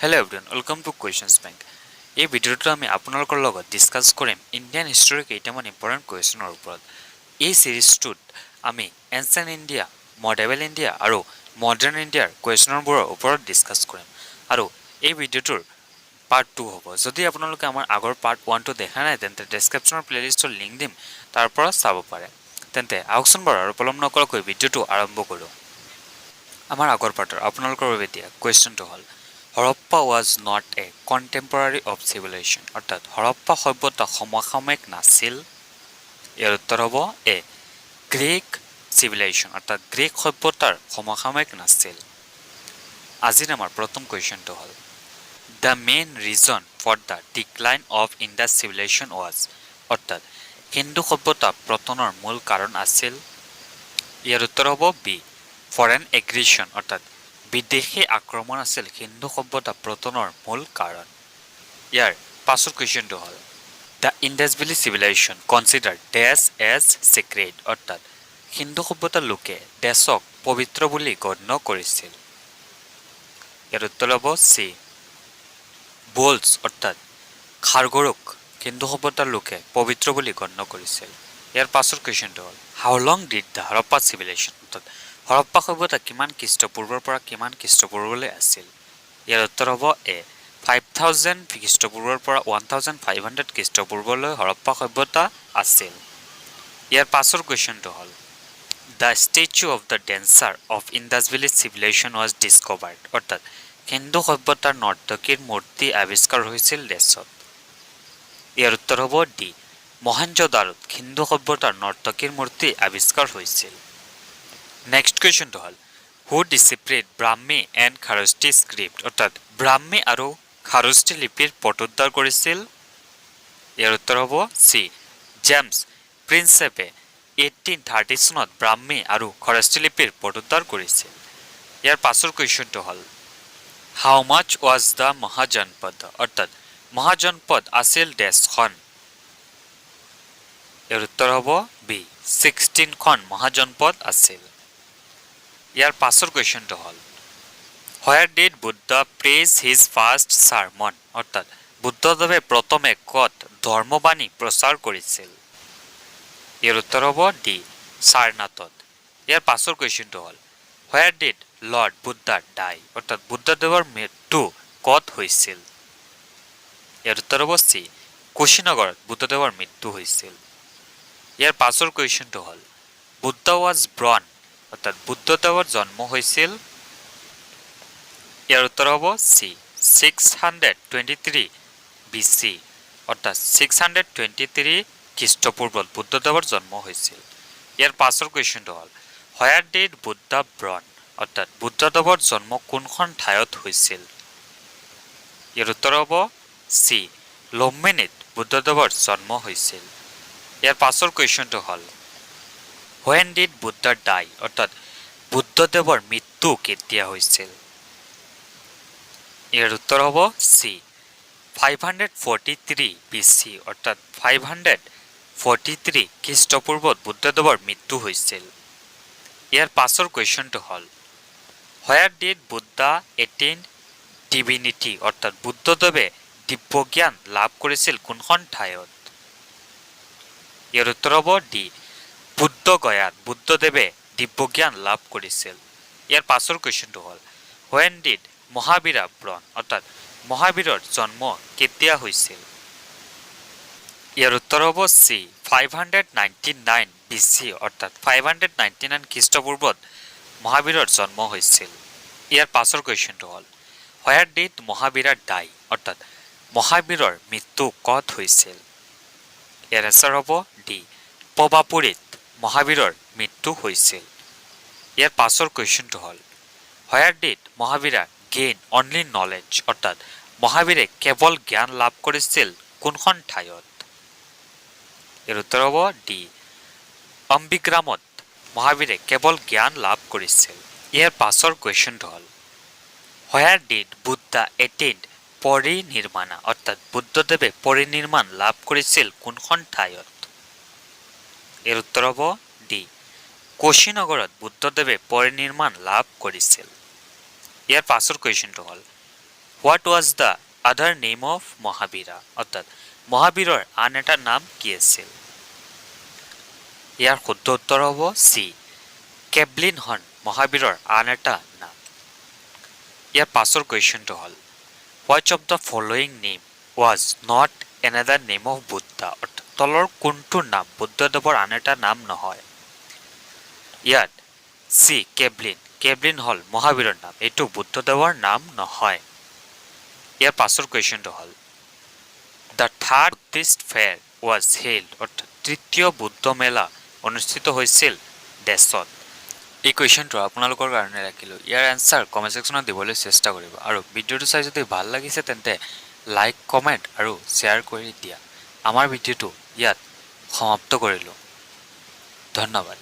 Hello everyone, welcome to Questions Bank. এই ভিডিওটো আমি আপোনালোকৰ লগত ডিসকাস কৰিম ইণ্ডিয়ান হিষ্ট্ৰীৰ কেইটামান ইম্পৰ্টেণ্ট কুৱেশ্যনৰ ওপৰত। এই সিৰিজটোত আমি এনচিয়েন্ট ইণ্ডিয়া, মডাৰ্ণ ইণ্ডিয়া আৰু মডাৰ্ণ ইণ্ডিয়াৰ কুৱেশ্যনবোৰৰ ওপৰত ডিসকাস কৰিম। আৰু এই ভিডিওটোৰ পাৰ্ট 2 হ'ব। যদি আপোনালোকে আমাৰ আগৰ পাৰ্ট 1টো দেখা নাই তেন্তে ডেসক্ৰিপচনৰ প্লেলিষ্টৰ লিংক দিম, তাৰ পৰা চাব পাৰে। তেন্তে আহকচোন বাৰু আৰু পলম নকৰাকৈ ভিডিওটো আৰম্ভ কৰোঁ। আমাৰ আগৰ পাৰ্টৰ আপোনালোকৰ বাবে দিয়া কুৱেশ্যনটো হ'ল Harappa was not a contemporary of civilization অৰ্থাৎ হৰপ্পা সভ্যতা সমসাময়িক নাছিল। ইয়াৰ উত্তৰ হ'ব এ গ্ৰীক civilization অৰ্থাৎ গ্ৰীক সভ্যতাৰ সমসাময়িক নাছিল। আজিৰ আমাৰ প্ৰথম কুৱেশ্যনটো হ'ল the main reason for the decline of Indus civilization was অৰ্থাৎ হিন্দু সভ্যতা পতনৰ মূল কাৰণ আছিল। ইয়াৰ উত্তৰ হ'ব বি ফৰেন এগ্ৰেশ্যন অৰ্থাৎ বিদেশী আক্ৰমণ আছিল হিন্দু সভ্যতা পতনৰ মূল কাৰণ। ইয়াৰ পাছৰ কুৱেশ্যনটো হ'ল the Indus valley civilisation considered as secret অৰ্থাৎ হিন্দু সভ্যতাৰ লোকে ডেছক পবিত্ৰ বুলি গণ্য কৰিছিল। ইয়াৰ উত্তৰ হ'ব চি বোলছ অৰ্থাৎ খাৰগৰুক হিন্দু সভ্যতাৰ লোকে পবিত্ৰ বুলি গণ্য কৰিছিল। ইয়াৰ পাছৰ কুৱেশ্যনটো হ'ল হাউ লং ডিড দ্য হৰপ্পা চিভিলাইজেশ্যন অৰ্থাৎ হৰপ্পা সভ্যতা কিমান খ্ৰীষ্টপূৰ্বৰ পৰা কিমান খ্ৰীষ্টপূৰ্বলৈ আছিল। ইয়াৰ উত্তৰ হ'ব এ 5000 খ্ৰীষ্টপূৰ্বৰ পৰা 1500 খ্ৰীষ্টপূৰ্বলৈ হৰপ্পা সভ্যতা আছিল। ইয়াৰ পাছৰ কুৱেশ্যনটো হ'ল the statue of the dancer of Indus valley civilisation was discovered অৰ্থাৎ হিন্দু সভ্যতাৰ নৰ্তকীৰ মূৰ্তি আৱিষ্কাৰ হৈছিল ডেছত। ইয়াৰ উত্তৰ হ'ব ডি মহেঞ্জোদাৰোত হিন্দু সভ্যতাৰ নৰ্তকীৰ মূৰ্তি আৱিষ্কাৰ হৈছিল। নেক্সট কুৱেশ্যনটো হ'ল হু ডিচিপ্ৰেট ব্ৰাহ্মী এণ্ড খাৰষ্টি স্ক্ৰিপ্ট অৰ্থাৎ ব্ৰাহ্মী আৰু খাৰষ্টি লিপিৰ পটোদ্ধাৰ কৰিছিল। ইয়াৰ উত্তৰ হ'ব চি জেমছ প্ৰিন্সেপে 1830 চনত ব্ৰাহ্মী আৰু খৰষ্টি লিপিৰ পটোদ্ধাৰ কৰিছিল। ইয়াৰ পাছৰ কুৱেশ্যনটো হ'ল হাউ মাছ ৱাজ দ্য মহাজনপদ অৰ্থাৎ মহাজনপদ আছিল ডেছখন। ইয়াৰ উত্তৰ হ'ব বি 16খন মহাজনপদ আছিল। ইয়াৰ পাছৰ কুৱেশ্যনটো হ'ল where did Buddha preach his first sermon অৰ্থাৎ বুদ্ধদেৱে প্ৰথমে ক'ত ধৰ্মবাণী প্ৰচাৰ কৰিছিল। ইয়াৰ উত্তৰ হ'ব ডি সাৰনাথত। ইয়াৰ পাছৰ কুৱেশ্যনটো হ'ল হোৱেৰ ডিড লৰ্ড বুদ্ধা ডাই অৰ্থাৎ বুদ্ধদেৱৰ মৃত্যু ক'ত হৈছিল। ইয়াৰ উত্তৰ হ'ব চি কুশীনগৰত বুদ্ধদেৱৰ মৃত্যু হৈছিল। ইয়াৰ পাছৰ কুৱেশ্যনটো হ'ল বুদ্ধ ৱাজ ব্ৰন অৰ্থাৎ বুদ্ধদেৱৰ জন্ম হৈছিল। ইয়াৰ উত্তৰ হ'ব চি 623 BC অৰ্থাৎ 623 খ্ৰীষ্টপূৰ্বত বুদ্ধদেৱৰ জন্ম হৈছিল। ইয়াৰ পাছৰ কুৱেশ্যনটো হ'ল হোৱেৰ ডিড বুদ্ধ ব্ৰন অৰ্থাৎ বুদ্ধদেৱৰ জন্ম কোনখন ঠাইত হৈছিল। ইয়াৰ উত্তৰ হ'ব চি লুম্বিনীত বুদ্ধদেৱৰ জন্ম হৈছিল। ইয়াৰ পাছৰ কুৱেশ্যনটো হ'ল হোৱেন ডিড বুদ্ধ ডাই অৰ্থাৎ বুদ্ধদেৱৰ মৃত্যু কেতিয়া হৈছিল। ইয়াৰ উত্তৰ হ'ব চি 543 BC অৰ্থাৎ 543 খ্ৰীষ্টপূৰ্বত বুদ্ধদেৱৰ মৃত্যু হৈছিল। ইয়াৰ পাছৰ কুৱেশ্যনটো হ'ল where did Buddha attain divinity অৰ্থাৎ বুদ্ধদেৱে দিব্যজ্ঞান লাভ কৰিছিল কোনখন ঠাইত। ইয়াৰ উত্তৰ হ'ব ডি বুদ্ধগয়াত বুদ্ধদেৱে দিব্যজ্ঞান লাভ কৰিছিল। ইয়াৰ পাছৰ কুৱেশ্যনটো হ'ল হোৱেন ডিড মহাবীৰা ব্ৰণ অৰ্থাৎ মহাবীৰৰ জন্ম কেতিয়া হৈছিল। ইয়াৰ উত্তৰ হ'ব চি 599 BC অৰ্থাৎ 599 খ্ৰীষ্টপূৰ্বত মহাবীৰৰ জন্ম হৈছিল। ইয়াৰ পাছৰ কুৱেশ্যনটো হ'ল হোৱেৰ ডিড মহাবীৰা ডাই অৰ্থাৎ মহাবীৰৰ মৃত্যু ক'ত হৈছিল। ইয়াৰ এনচাৰ হ'ব ডি পৱাপুৰীত মহাবীৰৰ মৃত্যু হৈছিল। ইয়াৰ পাছৰ কুৱেশ্যনটো হ'ল where did Mahavira gain only knowledge অৰ্থাৎ মহাবীৰে কেৱল জ্ঞান লাভ কৰিছিল কোনখন ঠাইত। ইয়াৰ উত্তৰ হ'ব ডি অম্বিগ্ৰামত মহাবীৰে কেৱল জ্ঞান লাভ কৰিছিল। ইয়াৰ পাছৰ কুৱেশ্যনটো হ'ল হোৱেৰ ডিড বুদ্ধা এটেইন পৰিনিৰ্মাণা অৰ্থাৎ বুদ্ধদেৱে পৰিনিৰ্মাণ লাভ কৰিছিল কোনখন ঠাইত। ইয়াৰ উত্তৰ হ'ব ডি কুশীনগৰত বুদ্ধদেৱে পৰিনিৰ্মাণ লাভ কৰিছিল। ইয়াৰ পাছৰ কুৱেশ্যনটো হ'ল what was the other name of Mahavira অৰ্থাৎ মহাবীৰৰ আন এটা নাম কি আছিল? ইয়াৰ শুদ্ধ উত্তৰ হ'ব চি কেবলিন হৰ্ণ মহাবীৰৰ আন এটা নাম। ইয়াৰ পাছৰ কুৱেশ্যনটো হ'ল which of the following name was not another name of Buddha অৰ্থাৎ তলৰ কোনটো নাম বুদ্ধদেৱৰ আন এটা নাম নহয়? ইয়াত চি কেবলিন হ'ল মহাবীৰৰ নাম, এইটো বুদ্ধদেৱৰ নাম নহয়। ইয়াৰ পাছৰ কুৱেশ্যনটো হ'ল the third Buddhist fair was held অৰ্থাৎ তৃতীয় বুদ্ধ মেলা অনুষ্ঠিত হৈছিল দেশত। এই কুৱেশ্যনটো আপোনালোকৰ কাৰণে ৰাখিলোঁ। ইয়াৰ এনচাৰ কমেণ্ট ছেকশ্যনত দিবলৈ চেষ্টা কৰিব আৰু ভিডিঅ'টো চাই যদি ভাল লাগিছে তেন্তে লাইক কমেণ্ট আৰু শ্বেয়াৰ কৰি দিয়া। আমাৰ ভিডিঅ'টো ইয়াত সমাপ্ত কৰিলোঁ। ধন্যবাদ।